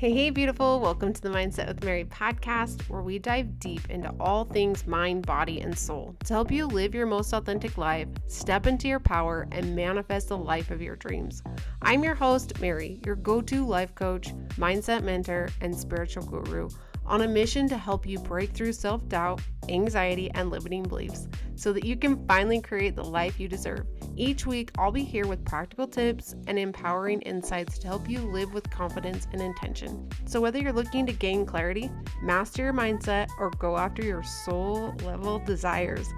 Hey, beautiful. Welcome to the Mindset with Mary podcast, where we dive deep into all things mind, body, and soul to help you live your most authentic life, step into your power, and manifest the life of your dreams. I'm your host, Mary, your go-to life coach, mindset mentor, and spiritual guru, on a mission to help you break through self-doubt, anxiety, and limiting beliefs so that you can finally create the life you deserve. Each week, I'll be here with practical tips and empowering insights to help you live with confidence and intention. So whether you're looking to gain clarity, master your mindset, or go after your soul level desires,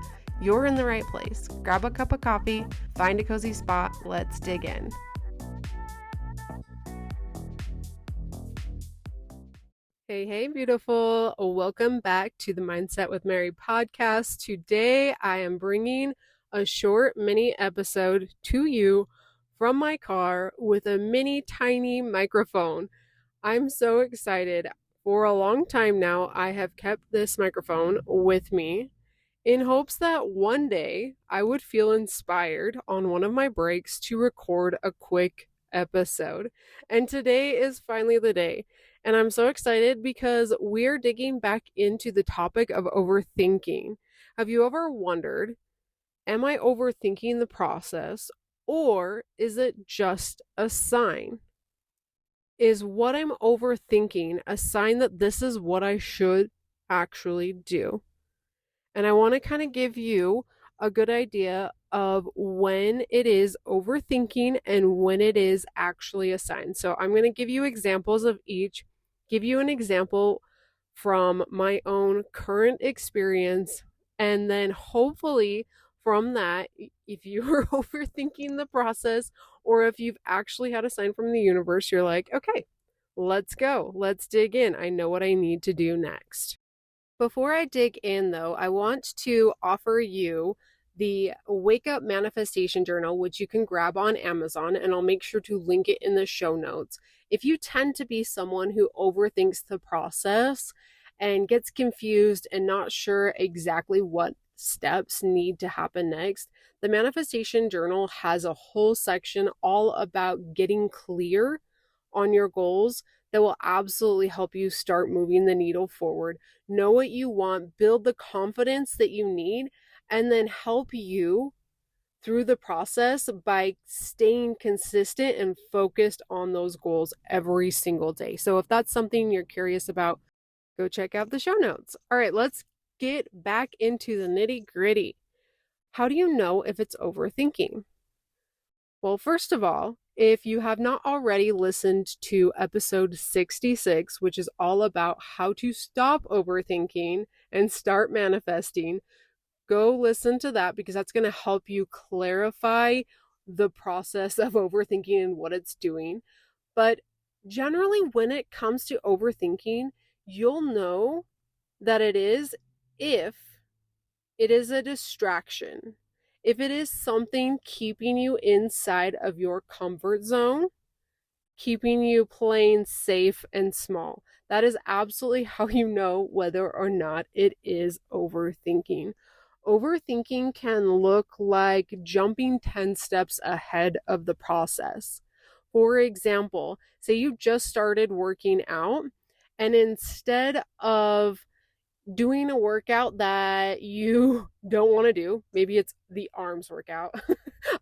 you're in the right place. Grab a cup of coffee, find a cozy spot, let's dig in. Hey, beautiful. Welcome back to the Mindset with Mary podcast. Today, I am bringing a short mini episode to you from my car with a mini tiny microphone. I'm so excited. For a long time now, I have kept this microphone with me in hopes that one day I would feel inspired on one of my breaks to record a quick episode. And today is finally the day. And I'm so excited because we're digging back into the topic of overthinking. Have you ever wondered, am I overthinking the process, or is it just a sign? Is what I'm overthinking a sign that this is what I should actually do? And I want to kind of give you a good idea of when it is overthinking and when it is actually a sign. So I'm going to give you examples of each, give you an example from my own current experience, and then hopefully from that, if you are overthinking the process or if you've actually had a sign from the universe, you're like, okay, let's go. Let's dig in. I know what I need to do next. Before I dig in, though, I want to offer you the Wake Up Manifestation Journal, which you can grab on Amazon, and I'll make sure to link it in the show notes. If you tend to be someone who overthinks the process and gets confused and not sure exactly what steps need to happen next, the Manifestation Journal has a whole section all about getting clear on your goals that will absolutely help you start moving the needle forward. Know what you want, build the confidence that you need, and then help you through the process by staying consistent and focused on those goals every single day. So if that's something you're curious about, go check out the show notes. All right, let's get back into the nitty-gritty. How do you know if it's overthinking? Well, first of all, if you have not already listened to episode 66, which is all about how to stop overthinking and start manifesting, go listen to that because that's going to help you clarify the process of overthinking and what it's doing. But generally, when it comes to overthinking, you'll know that it is if it is a distraction. If it is something keeping you inside of your comfort zone, keeping you playing safe and small, that is absolutely how you know whether or not it is overthinking. Overthinking can look like jumping 10 steps ahead of the process. For example, say you just started working out, and instead of doing a workout that you don't want to do, maybe it's the arms workout.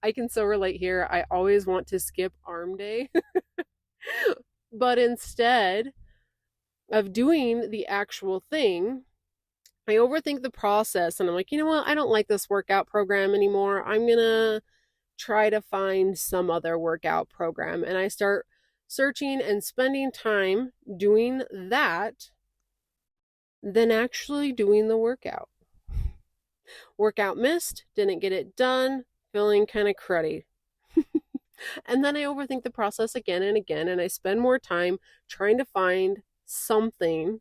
I can so relate here. I always want to skip arm day. But instead of doing the actual thing, I overthink the process and I'm like, you know what? I don't like this workout program anymore. I'm going to try to find some other workout program. And I start searching and spending time doing that than actually doing the workout. Workout missed, didn't get it done, feeling kind of cruddy. And then I overthink the process again and again, and I spend more time trying to find something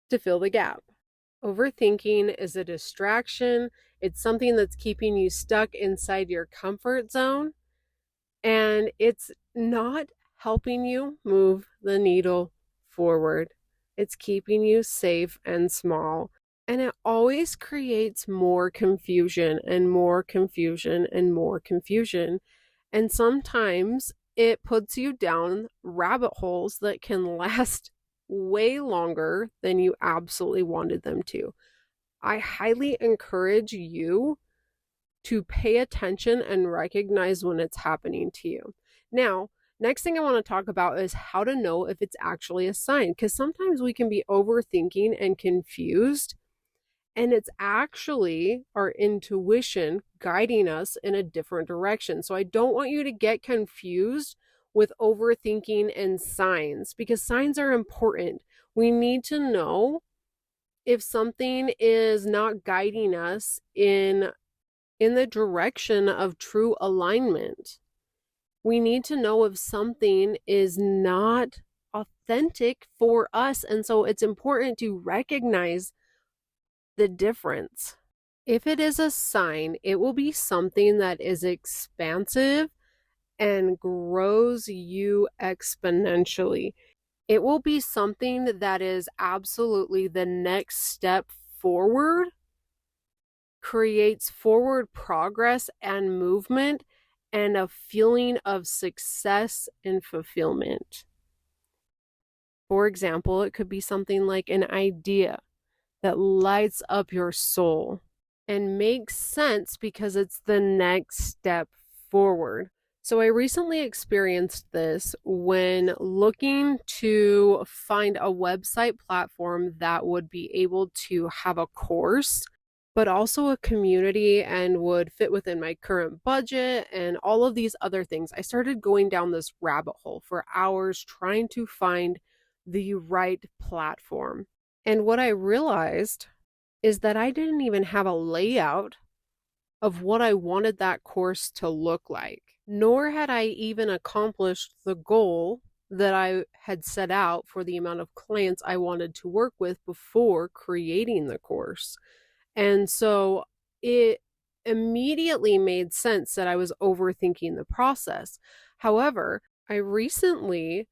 to fill the gap. Overthinking is a distraction. It's something that's keeping you stuck inside your comfort zone, and it's not helping you move the needle forward. It's keeping you safe and small. And it always creates more confusion and more confusion and more confusion. And sometimes it puts you down rabbit holes that can last way longer than you absolutely wanted them to. I highly encourage you to pay attention and recognize when it's happening to you. Now, next thing I want to talk about is how to know if it's actually a sign, because sometimes we can be overthinking and confused, and it's actually our intuition guiding us in a different direction. So I don't want you to get confused with overthinking and signs, because signs are important. We need to know if something is not guiding us in the direction of true alignment. We need to know if something is not authentic for us. And so it's important to recognize the difference. If it is a sign, it will be something that is expansive and grows you exponentially. It will be something that is absolutely the next step forward, creates forward progress and movement, and a feeling of success and fulfillment. For example, it could be something like an idea that lights up your soul and makes sense because it's the next step forward. So I recently experienced this when looking to find a website platform that would be able to have a course, but also a community and would fit within my current budget and all of these other things. I started going down this rabbit hole for hours trying to find the right platform. And what I realized is that I didn't even have a layout of what I wanted that course to look like, nor had I even accomplished the goal that I had set out for the amount of clients I wanted to work with before creating the course. And so it immediately made sense that I was overthinking the process. However, I recently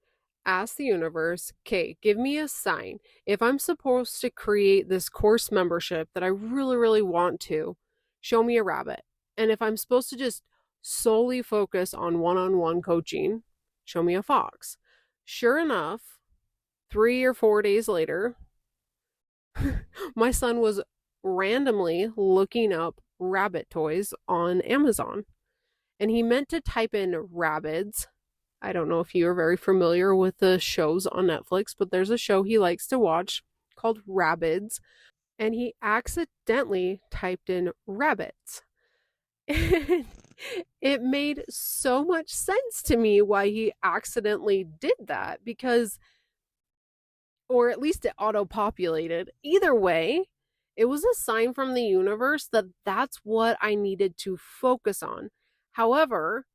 asked the universe, okay, give me a sign. If I'm supposed to create this course membership that I really, really want to, show me a rabbit. And if I'm supposed to just solely focus on one-on-one coaching, show me a fox. Sure enough, 3 or 4 days later, my son was randomly looking up rabbit toys on Amazon. And he meant to type in Rabbids. I don't know if you're very familiar with the shows on Netflix, but there's a show he likes to watch called Rabbids. And he accidentally typed in rabbits. And it made so much sense to me why he accidentally did that, because, or at least it auto-populated. Either way, it was a sign from the universe that that's what I needed to focus on. However,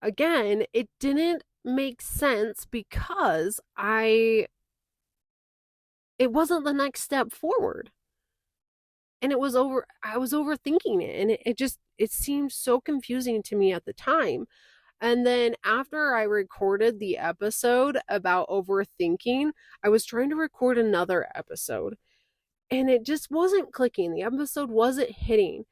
again, it didn't make sense because it wasn't the next step forward. And I was overthinking it, and it seemed so confusing to me at the time. And then after I recorded the episode about overthinking, I was trying to record another episode, and it just wasn't clicking. The episode wasn't hitting.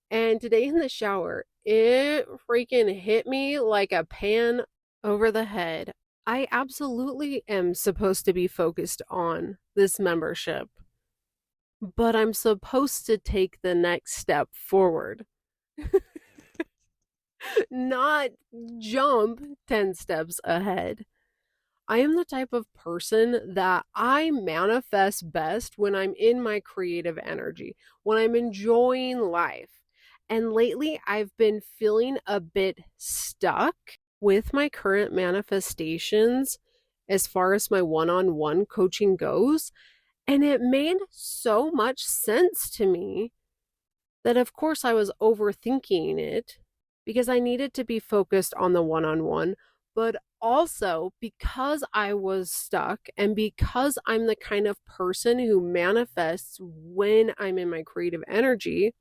And today in the shower, it freaking hit me like a pan over the head. I absolutely am supposed to be focused on this membership, but I'm supposed to take the next step forward, not jump 10 steps ahead. I am the type of person that I manifest best when I'm in my creative energy, when I'm enjoying life. And lately, I've been feeling a bit stuck with my current manifestations as far as my one-on-one coaching goes. And it made so much sense to me that, of course, I was overthinking it because I needed to be focused on the one-on-one, but also because I was stuck and because I'm the kind of person who manifests when I'm in my creative energy,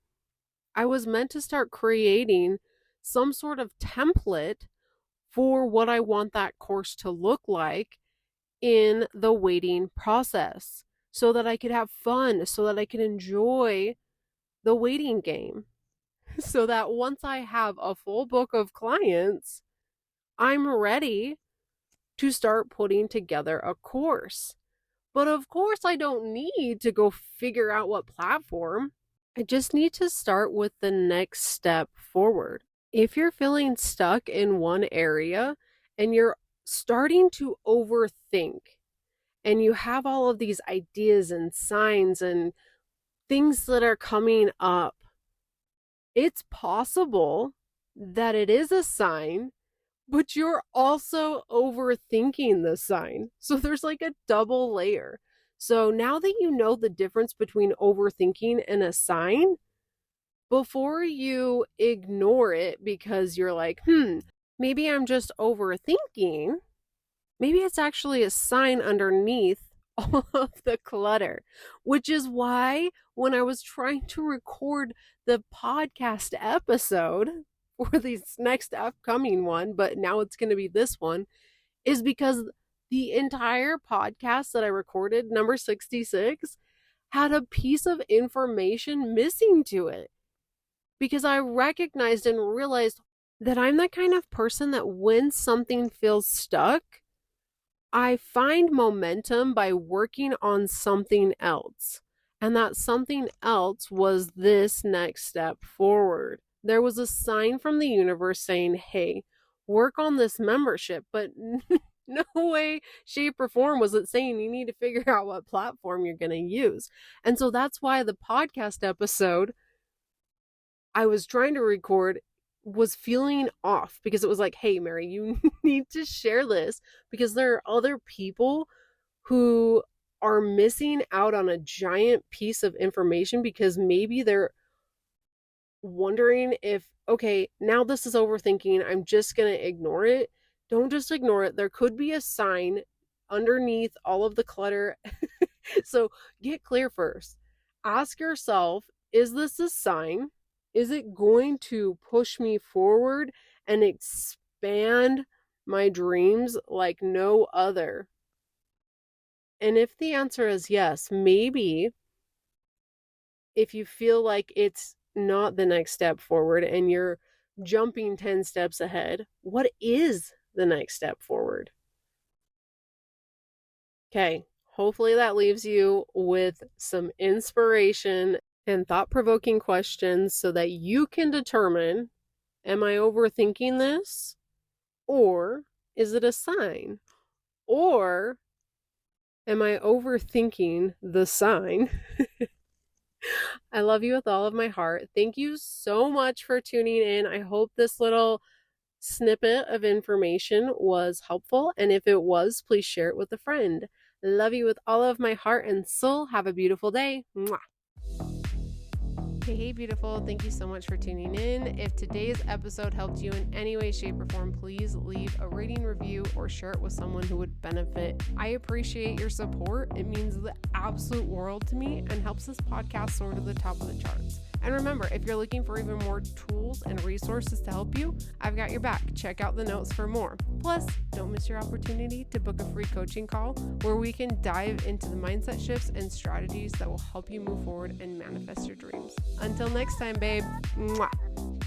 I was meant to start creating some sort of template for what I want that course to look like in the waiting process, so that I could have fun, so that I could enjoy the waiting game, so that once I have a full book of clients, I'm ready to start putting together a course. But of course, I don't need to go figure out what platform. I just need to start with the next step forward. If you're feeling stuck in one area and you're starting to overthink and you have all of these ideas and signs and things that are coming up, it's possible that it is a sign, but you're also overthinking the sign. So there's like a double layer. So now that you know the difference between overthinking and a sign, before you ignore it because you're like, maybe I'm just overthinking, maybe it's actually a sign underneath all of the clutter, which is why when I was trying to record the podcast episode for this next upcoming one, but now it's going to be this one, is because the entire podcast that I recorded, number 66, had a piece of information missing to it. Because I recognized and realized that I'm the kind of person that when something feels stuck, I find momentum by working on something else. And that something else was this next step forward. There was a sign from the universe saying, hey, work on this membership, but no way, shape, or form was it saying you need to figure out what platform you're going to use. And so that's why the podcast episode I was trying to record was feeling off because it was like, hey, Mary, you need to share this because there are other people who are missing out on a giant piece of information because maybe they're wondering if, okay, now this is overthinking, I'm just going to ignore it. Don't just ignore it. There could be a sign underneath all of the clutter. So get clear first. Ask yourself, is this a sign? Is it going to push me forward and expand my dreams like no other? And if the answer is yes, maybe if you feel like it's not the next step forward and you're jumping 10 steps ahead, what is the next step forward? Okay, hopefully that leaves you with some inspiration and thought-provoking questions so that you can determine, am I overthinking this? Or is it a sign? Or am I overthinking the sign? I love you with all of my heart. Thank you so much for tuning in. I hope this little snippet of information was helpful. And if it was, please share it with a friend. Love you with all of my heart and soul. Have a beautiful day. Mwah. Hey, beautiful. Thank you so much for tuning in. If today's episode helped you in any way, shape, or form, please leave a rating, review, or share it with someone who would benefit. I appreciate your support. It means the absolute world to me and helps this podcast soar to the top of the charts. And remember, if you're looking for even more tools and resources to help you, I've got your back. Check out the notes for more. Plus, don't miss your opportunity to book a free coaching call where we can dive into the mindset shifts and strategies that will help you move forward and manifest your dreams. Until next time, babe. Mwah.